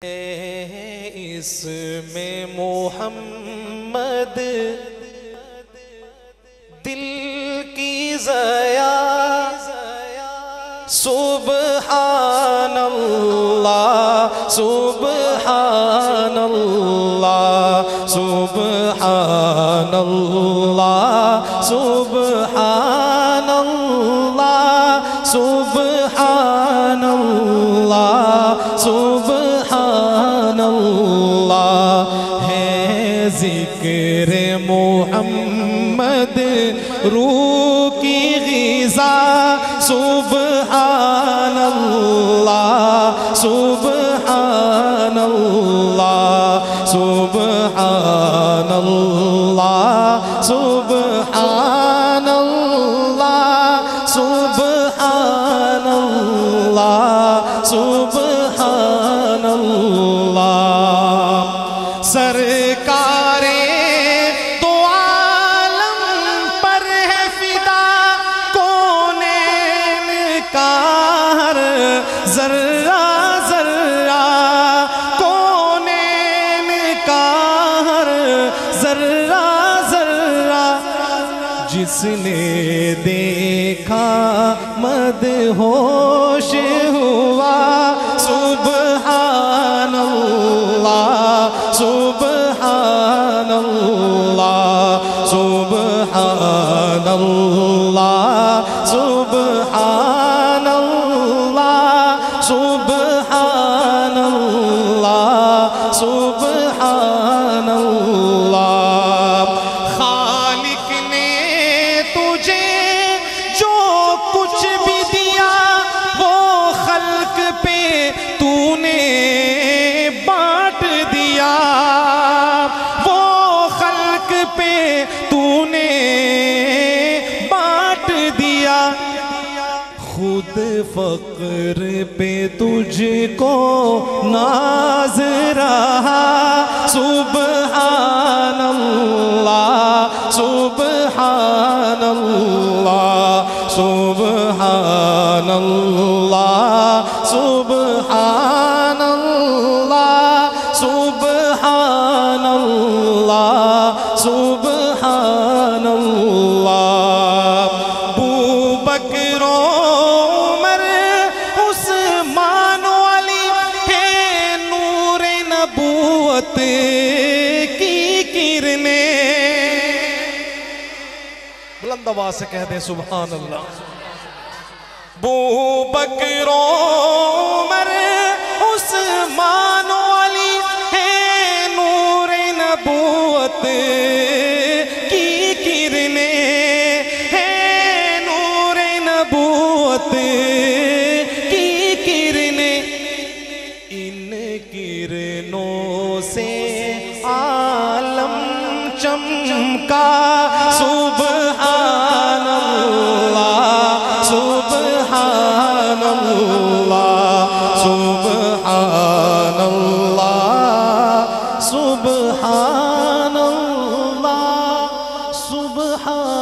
اس میں محمد دل کی ضیا سبحان اللہ سبحان اللہ سبحان اللہ سبحان اللہ سبحان اللہ سبحان اللہ ہے ذکر محمد روح کی غذا سبحان اللہ سبحان اللہ سبحان اللہ سبحان اللہ سبحان اللہ سبحان اللہ سرکار دو عالم پر ہے فدا کونین کا ہر ذرہ ذرہ کونین کا ہر ذرہ ذرہ جس نے دیکھا مدہوش ہوا سبحان اللہ سبحان اللہ سبحان اللہ سبحان اللہ سبحان اللہ سبحان اللہ خالق نے تجھے جو کچھ بھی دیا وہ خلق پہ تو نے بانٹ دیا وہ خلق پہ تو نے بانٹ دیا خود فقر پہ تجھ کو ناز رہا سبحان اللہ سبحان اللہ سبحان اللہ سبحان اللہ سبحان اللہ سبحان اللہ ابو بکر عمر عثمان و علی ہے نور نبوت کی کرنیں بلند آواز سے کہہ دیں سبحان اللہ ابو بکر عمر عثمان و علی ہے نور نبوت کی کرنیں ہے نور نبوت کی کرنیں ان کرنوں سے عالم چمکا سبحان اللہ سبحان اللہ سبحان اللہ سبحان اللہ سبحان